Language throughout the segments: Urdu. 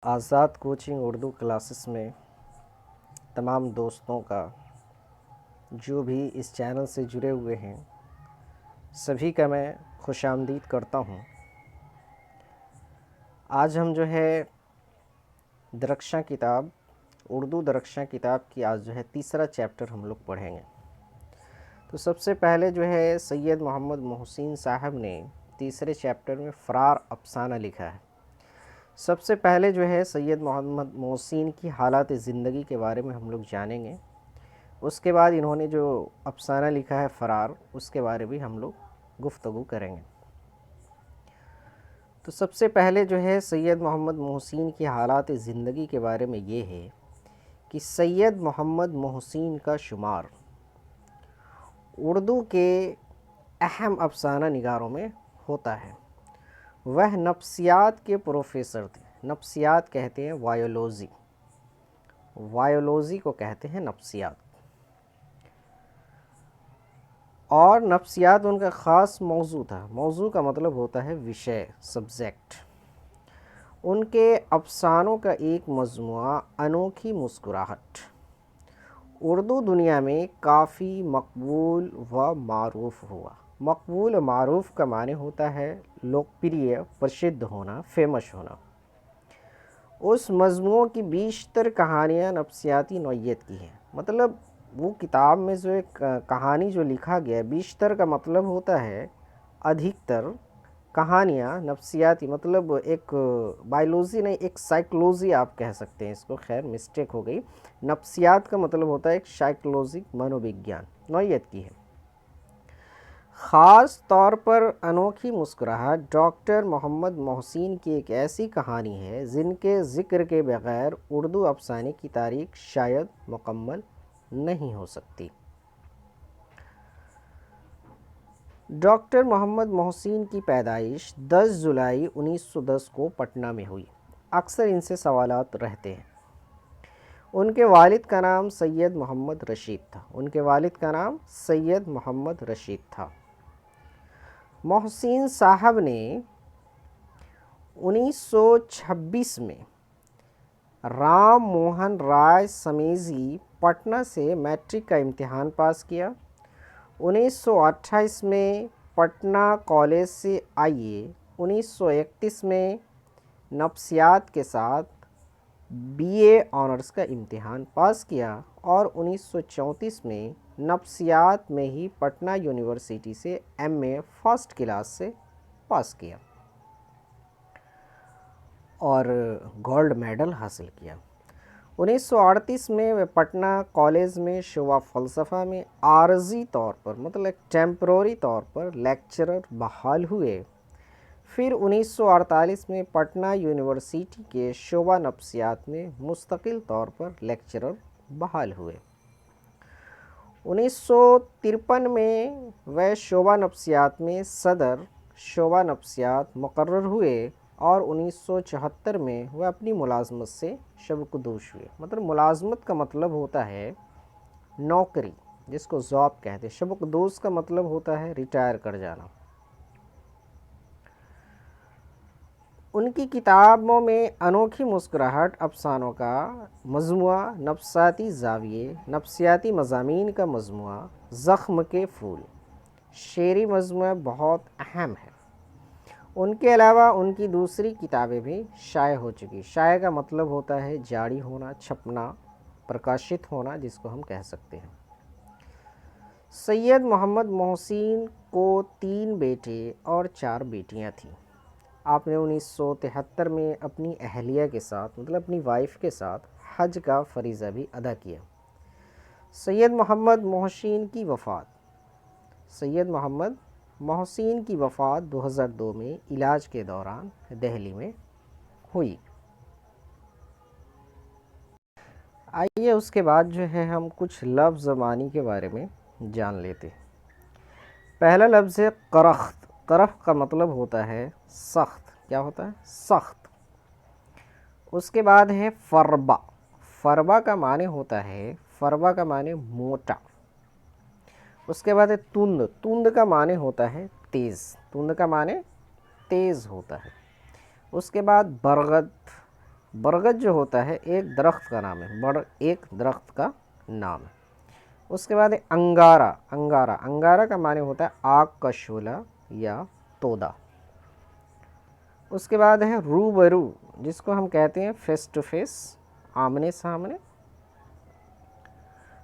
آزاد کوچنگ اردو کلاسز میں تمام دوستوں کا جو بھی اس چینل سے جڑے ہوئے ہیں سبھی کا میں خوش آمدید کرتا ہوں۔ آج ہم درخشاں کتاب اردو درخشاں کتاب کی آج تیسرا چیپٹر ہم لوگ پڑھیں گے۔ تو سب سے پہلے سید محمد محسن صاحب نے تیسرے چیپٹر میں فرار افسانہ لکھا ہے۔ سب سے پہلے سید محمد محسن کی حالات زندگی کے بارے میں ہم لوگ جانیں گے۔ اس کے بعد انہوں نے جو افسانہ لکھا ہے فرار، اس کے بارے میں ہم لوگ گفتگو کریں گے۔ تو سب سے پہلے سید محمد محسن کی حالات زندگی کے بارے میں یہ ہے کہ سید محمد محسن کا شمار اردو کے اہم افسانہ نگاروں میں ہوتا ہے۔ وہ نفسیات کے پروفیسر تھے۔ نفسیات کہتے ہیں وائیولوجی کو کہتے ہیں نفسیات، اور نفسیات ان کا خاص موضوع تھا۔ موضوع کا مطلب ہوتا ہے وشے، سبجیکٹ۔ ان کے افسانوں کا ایک مجموعہ انوکھی مسکراہٹ اردو دنیا میں کافی مقبول و معروف ہوا۔ مقبول و معروف کا معنی ہوتا ہے لوکپریہ، پرسدھ ہونا، فیمس ہونا۔ اس مجموعوں کی بیشتر کہانیاں نفسیاتی نوعیت کی ہیں۔ مطلب وہ کتاب میں جو ایک کہانی جو لکھا گیا، بیشتر کا مطلب ہوتا ہے ادھکتر کہانیاں نفسیاتی، مطلب ایک بائیولوجی نہیں، ایک سائیکولوجی آپ کہہ سکتے ہیں اس کو، خیر مسٹیک ہو گئی۔ نفسیات کا مطلب ہوتا ہے ایک سائیکولوجی، منووگیان نوعیت کی ہے۔ خاص طور پر انوکھی مسکراہٹ ڈاکٹر محمد محسن کی ایک ایسی کہانی ہے جن کے ذکر کے بغیر اردو افسانے کی تاریخ شاید مکمل نہیں ہو سکتی۔ ڈاکٹر محمد محسن کی پیدائش 10 جولائی 1910 کو پٹنہ میں ہوئی۔ اکثر ان سے سوالات رہتے ہیں۔ ان کے والد کا نام سید محمد رشید تھا۔ محسن صاحب نے 1926 میں رام موہن رائے سمیزی پٹنہ سے میٹرک کا امتحان پاس کیا۔ 1928 میں پٹنہ کالج سے آئیے 1931 میں نفسیات کے ساتھ BA آنرز کا امتحان پاس کیا اور 1934 میں نفسیات میں ہی پٹنہ یونیورسٹی سے MA فرسٹ کلاس سے پاس کیا اور گولڈ میڈل حاصل کیا۔ 1938 میں وہ پٹنہ کالج میں شعبہ فلسفہ میں عارضی طور پر، مطلب ٹیمپروری طور پر لیکچرر بحال ہوئے۔ پھر 1948 میں پٹنہ یونیورسٹی کے شعبہ نفسیات میں مستقل طور پر لیکچرر بحال ہوئے۔ 1953 میں وہ شعبہ نفسیات میں صدر شعبہ نفسیات مقرر ہوئے اور 1974 میں وہ اپنی ملازمت سے سبکدوش ہوئے۔ مطلب ملازمت کا مطلب ہوتا ہے نوکری، جس کو جاب کہتے ہیں۔ سبکدوش کا مطلب ہوتا ہے ریٹائر کر جانا۔ ان کی کتابوں میں انوکھی مسکراہٹ افسانوں کا مجموعہ، نفسیاتی زاویے، نفسیاتی مضامین کا مجموعہ، زخم کے پھول شعری مجموعہ بہت اہم ہے۔ ان کے علاوہ ان کی دوسری کتابیں بھی شائع ہو چکی۔ شائع کا مطلب ہوتا ہے جاری ہونا، چھپنا، پرکاشت ہونا، جس کو ہم کہہ سکتے ہیں۔ سید محمد محسن کو 3 بیٹے اور 4 بیٹیاں تھیں۔ آپ نے 1973 میں اپنی اہلیہ کے ساتھ، مطلب اپنی وائف کے ساتھ حج کا فریضہ بھی ادا کیا۔ سید محمد محسن کی وفات 2002 میں علاج کے دوران دہلی میں ہوئی۔ آئیے اس کے بعد ہم کچھ لفظ معنی کے بارے میں جان لیتے ہیں۔ پہلا لفظ ہے کرخت۔ کرخت کا مطلب ہوتا ہے سخت۔ کیا ہوتا ہے؟ سخت۔ اس کے بعد ہے فربا۔ فربا کا معنی ہوتا ہے، فربا کا معنی موٹا۔ اس کے بعد ہے تند۔ تند کا معنی ہوتا ہے تیز۔ تند کا معنی تیز ہوتا ہے۔ اس کے بعد برغد۔ برگد جو ہوتا ہے ایک درخت کا نام ہے، ایک درخت کا نام ہے۔ اس کے بعد ہے انگارا، انگارا، انگارا کا معنی ہوتا ہے آگ کا شعلہ یا تودا۔ اس کے بعد ہے روبرو، جس کو ہم کہتے ہیں فیس ٹو فیس، آمنے سامنے۔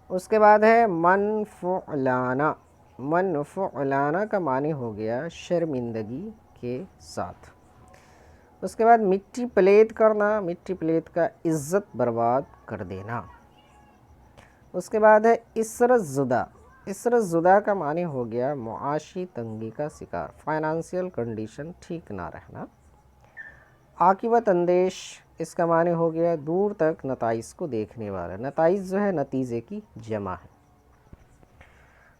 اس کے بعد ہے منفعلانہ، منفعلانہ کا معنی ہو گیا شرمندگی کے ساتھ۔ اس کے بعد مٹی پلیت کرنا، مٹی پلیت کا عزت برباد کر دینا۔ اس کے بعد ہے اسرت زدہ، اسرت زدہ کا معنی ہو گیا معاشی تنگی کا شکار، فائنانشیل کنڈیشن ٹھیک نہ رہنا۔ عاقبت اندیش، اس کا معنی ہو گیا دور تک نتائج کو دیکھنے والا، نتائج جو ہے نتیجے کی جمع ہے۔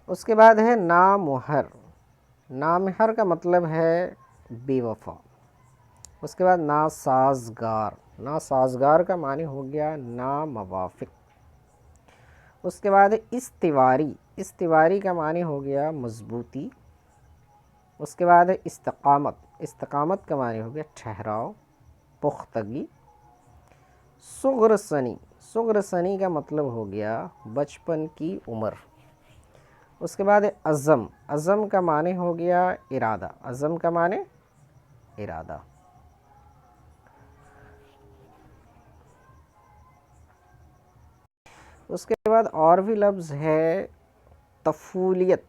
اس کے بعد ہے نامحر، نامحر کا مطلب ہے بے وفا۔ اس کے بعد ناسازگار، ناسازگار کا معنی ہو گیا ناموافق۔ اس کے بعد استواری، استواری کا معنی ہو گیا مضبوطی۔ اس کے بعد استقامت، استقامت کا معنی ہو گیا ٹھہراؤ، پختگی۔ صغر سنی، صغر سنی کا مطلب ہو گیا بچپن کی عمر۔ اس کے بعد عزم، عزم کا معنی ہو گیا ارادہ، عزم کا معنی ارادہ۔ اس کے بعد اور بھی لفظ ہے طفولیت،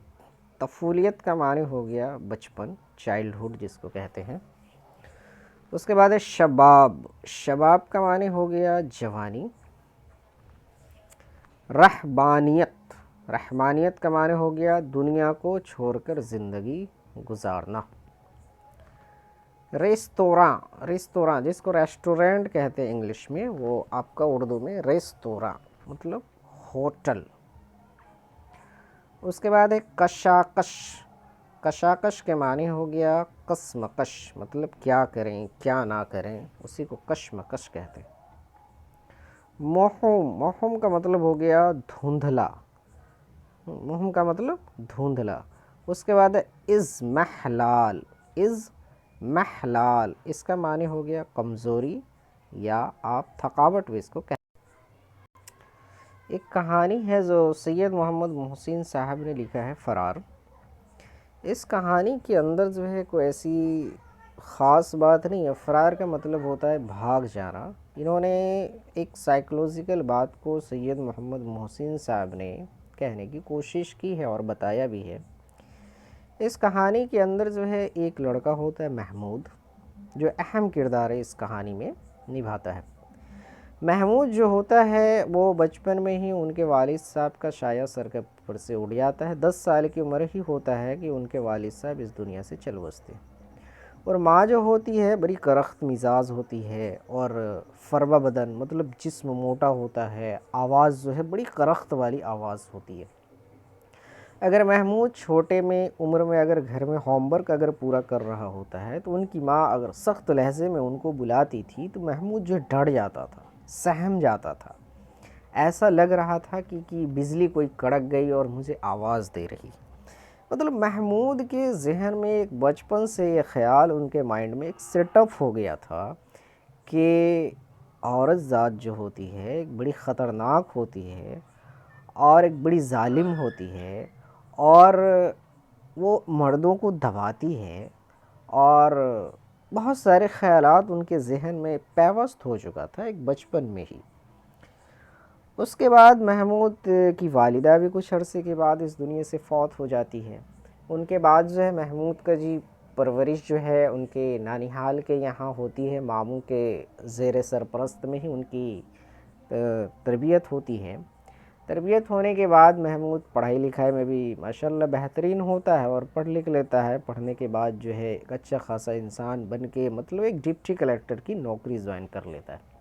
طفولیت کا معنی ہو گیا بچپن، چائلڈہڈ جس کو کہتے ہیں۔ اس کے بعد ہے شباب، شباب کا معنی ہو گیا جوانی۔ رہبانیت، رحمانیت کا معنی ہو گیا دنیا کو چھوڑ کر زندگی گزارنا۔ ریستوراں، ریستوراں جس کو ریسٹورینٹ کہتے ہیں انگلش میں، وہ آپ کا اردو میں ریستوراں مطلب ہوٹل۔ اس کے بعد ہے کشاکش، کشاکش کے معنی ہو گیا کشمکش، مطلب کیا کریں کیا نہ کریں، اسی کو کشمکش کہتے ہیں۔ موہم، موہم کا مطلب ہو گیا دھندلا، موہم کا مطلب دھندلا۔ اس کے بعد ہے اضمحلال، اضمحلال، اس کا معنی ہو گیا کمزوری یا آپ تھکاوٹ بھی اس کو کہتے ہیں۔ ایک کہانی ہے جو سید محمد محسن صاحب نے لکھا ہے، فرار۔ اس کہانی کے اندر جو ہے کوئی ایسی خاص بات نہیں ہے، فرار کا مطلب ہوتا ہے بھاگ جانا۔ انہوں نے ایک سائیکولوجیکل بات کو سید محمد محسن صاحب نے کہنے کی کوشش کی ہے اور بتایا بھی ہے۔ اس کہانی کے اندر جو ہے ایک لڑکا ہوتا ہے محمود، جو اہم کردار ہے اس کہانی میں نبھاتا ہے۔ محمود جو ہوتا ہے وہ بچپن میں ہی ان کے والد صاحب کا سایہ سر کے اوپر سے اڑ جاتا ہے، 10 سال کی عمر ہی ہوتا ہے کہ ان کے والد صاحب اس دنیا سے چل بستے ہیں۔ اور ماں جو ہوتی ہے بڑی کرخت مزاج ہوتی ہے اور فربہ بدن، مطلب جسم موٹا ہوتا ہے، آواز جو ہے بڑی کرخت والی آواز ہوتی ہے۔ اگر محمود چھوٹے میں عمر میں اگر گھر میں ہوم ورک اگر پورا کر رہا ہوتا ہے تو ان کی ماں اگر سخت لہجے میں ان کو بلاتی تھی تو محمود جو ڈر جاتا تھا، سہم جاتا تھا، ایسا لگ رہا تھا کہ بجلی کوئی کڑک گئی اور مجھے آواز دے رہی۔ مطلب محمود کے ذہن میں ایک بچپن سے یہ خیال ان کے مائنڈ میں ایک سیٹ اپ ہو گیا تھا کہ عورت ذات جو ہوتی ہے ایک بڑی خطرناک ہوتی ہے اور ایک بڑی ظالم ہوتی ہے اور وہ مردوں کو دباتی ہے، اور بہت سارے خیالات ان کے ذہن میں پیوست ہو چکا تھا ایک بچپن میں ہی۔ اس کے بعد محمود کی والدہ بھی کچھ عرصے کے بعد اس دنیا سے فوت ہو جاتی ہے۔ ان کے بعد جو ہے محمود کا پرورش جو ہے ان کے نانیحال کے یہاں ہوتی ہے، ماموں کے زیر سرپرست میں ہی ان کی تربیت ہوتی ہے۔ تربیت ہونے کے بعد محمود پڑھائی لکھائی میں بھی ماشاءاللہ بہترین ہوتا ہے اور پڑھ لکھ لیتا ہے۔ پڑھنے کے بعد جو ہے ایک اچھا خاصا انسان بن کے مطلب ایک ڈپٹی کلیکٹر کی نوکری جوائن کر لیتا ہے۔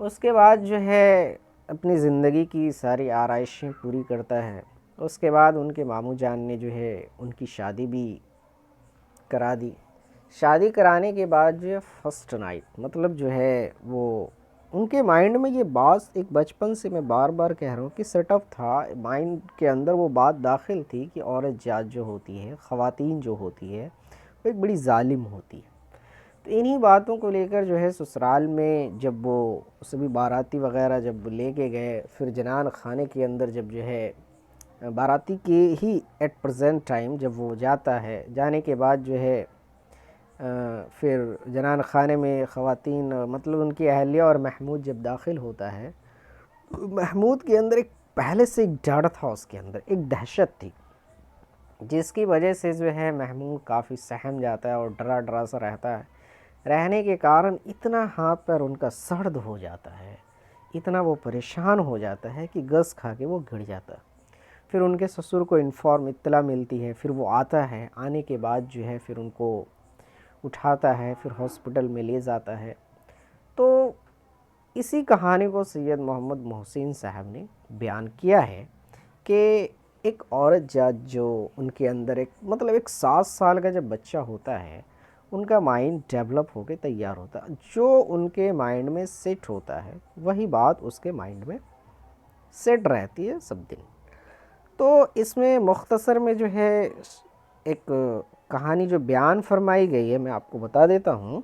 اس کے بعد جو ہے اپنی زندگی کی ساری آرائشیں پوری کرتا ہے۔ اس کے بعد ان کے ماموں جان نے جو ہے ان کی شادی بھی کرا دی۔ شادی کرانے کے بعد جو ہے فرسٹ نائٹ مطلب جو ہے وہ ان کے مائنڈ میں یہ بات ایک بچپن سے میں بار بار کہہ رہا ہوں کہ سیٹ اپ تھا، مائنڈ کے اندر وہ بات داخل تھی کہ عورت ذات جو ہوتی ہے، خواتین جو ہوتی ہے، وہ ایک بڑی ظالم ہوتی ہے۔ تو انہی باتوں کو لے کر جو ہے سسرال میں جب وہ سبھی باراتی وغیرہ جب لے کے گئے، پھر جنان خانے کے اندر جب جو ہے باراتی کے ہی ایٹ پریزنٹ ٹائم جب وہ جاتا ہے، جانے کے بعد جو ہے پھر جنان خانے میں خواتین مطلب ان کی اہلیہ اور محمود جب داخل ہوتا ہے، محمود کے اندر ایک پہلے سے ایک ڈر تھا، اس کے اندر ایک دہشت تھی، جس کی وجہ سے جو ہے محمود کافی سہم جاتا ہے اور ڈرا ڈرا سا رہتا ہے۔ رہنے کے کارن اتنا ہاتھ پیر ان کا سرد ہو جاتا ہے، اتنا وہ پریشان ہو جاتا ہے کہ گس کھا کے وہ گڑ جاتا ہے۔ پھر ان کے سسر کو اطلاع ملتی ہے، پھر وہ آتا ہے، آنے کے بعد جو ہے پھر ان کو اٹھاتا ہے، پھر ہاسپٹل میں لے جاتا ہے۔ تو اسی کہانی کو سید محمد محسن صاحب نے بیان کیا ہے کہ ایک عورت جو ان کے اندر ایک 7 سال کا جب بچہ ہوتا ہے، ان کا مائنڈ ڈیولپ ہو کے تیار ہوتا ہے، جو ان کے مائنڈ میں سیٹ ہوتا ہے وہی بات اس کے مائنڈ میں سیٹ رہتی ہے سب دن۔ تو اس میں مختصر میں جو ہے ایک کہانی جو بیان فرمائی گئی ہے، میں آپ کو بتا دیتا ہوں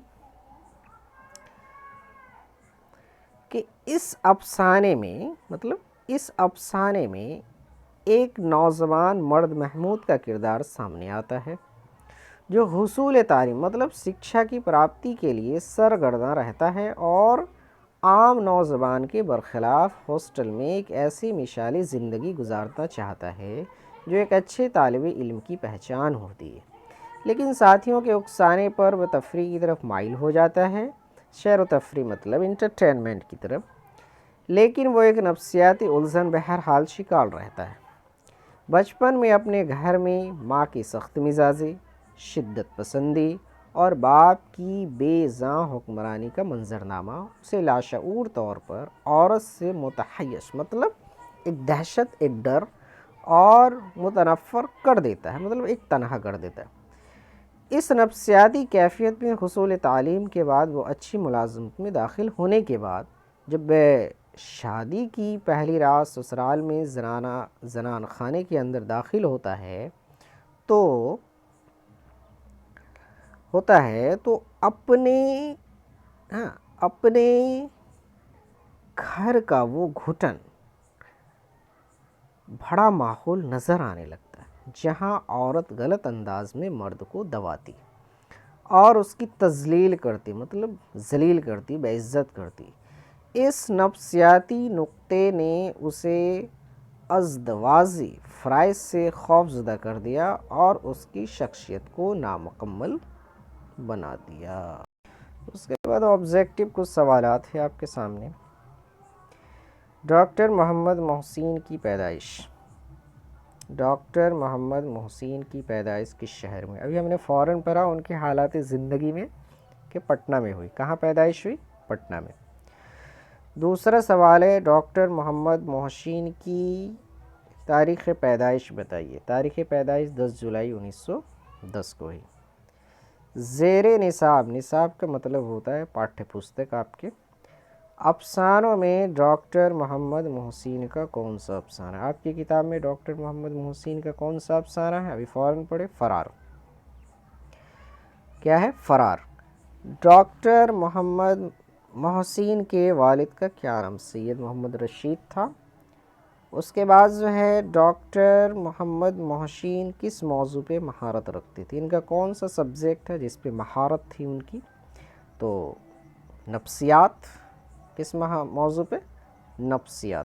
کہ اس افسانے میں ایک نوجوان مرد محمود کا کردار سامنے آتا ہے، جو حصول تعلیم شکشا کی پراپتی کے لیے سرگرداں رہتا ہے اور عام نوجوان کے برخلاف ہاسٹل میں ایک ایسی مثالی زندگی گزارنا چاہتا ہے جو ایک اچھے طالب علم کی پہچان ہوتی ہے، لیکن ساتھیوں کے اکسانے پر وہ تفریح کی طرف مائل ہو جاتا ہے، سیر و تفریح انٹرٹینمنٹ کی طرف، لیکن وہ ایک نفسیاتی الجھن بہرحال شکار رہتا ہے۔ بچپن میں اپنے گھر میں ماں کی سخت مزاجی، شدت پسندی اور باپ کی بے زاں حکمرانی کا منظرنامہ اسے لاشعور طور پر عورت سے متحیش ایک دہشت، ایک ڈر اور متنفر کر دیتا ہے، ایک تنہا کر دیتا ہے۔ اس نفسیاتی کیفیت میں حصول تعلیم کے بعد وہ اچھی ملازمت میں داخل ہونے کے بعد جب شادی کی پہلی رات سسرال میں زنان خانے کے اندر داخل ہوتا ہے تو اپنے گھر کا وہ گھٹن بڑا ماحول نظر آنے لگتا ہے، جہاں عورت غلط انداز میں مرد کو دباتی اور اس کی تذلیل کرتی، ذلیل کرتی، بے عزت کرتی۔ اس نفسیاتی نقطے نے اسے ازدواجی فرائض سے خوف زدہ کر دیا اور اس کی شخصیت کو نامکمل بنا دیا۔ اس کے بعد آبجیکٹو کچھ سوالات ہیں آپ کے سامنے۔ ڈاکٹر محمد محسن کی پیدائش۔ ڈاکٹر محمد محسن کی پیدائش کس شہر میں؟ ابھی ہم نے فوراً پڑھا ان کے حالات زندگی میں کہ پٹنہ میں ہوئی۔ کہاں پیدائش ہوئی؟ پٹنہ میں۔ دوسرا سوال ہے ڈاکٹر محمد محسن کی تاریخ پیدائش بتائیے۔ تاریخ پیدائش 10 جولائی 1910 کو ہوئی۔ زیر نصاب کا مطلب ہوتا ہے پاٹھیہ پستک آپ کے۔ افسانوں میں ڈاکٹر محمد محسن کا کون سا افسانہ ہے؟ آپ کی کتاب میں ڈاکٹر محمد محسن کا کون سا افسانہ ہے؟ ابھی فوراً پڑھے، فرار۔ کیا ہے؟ فرار۔ ڈاکٹر محمد محسن کے والد کا کیا نام؟ سید محمد رشید تھا۔ اس کے بعد جو ہے ڈاکٹر محمد محسن کس موضوع پہ مہارت رکھتے تھے؟ ان کا کون سا سبجیکٹ ہے جس پہ مہارت تھی ان کی؟ تو نفسیات۔ کس موضوع پہ؟ نفسیات۔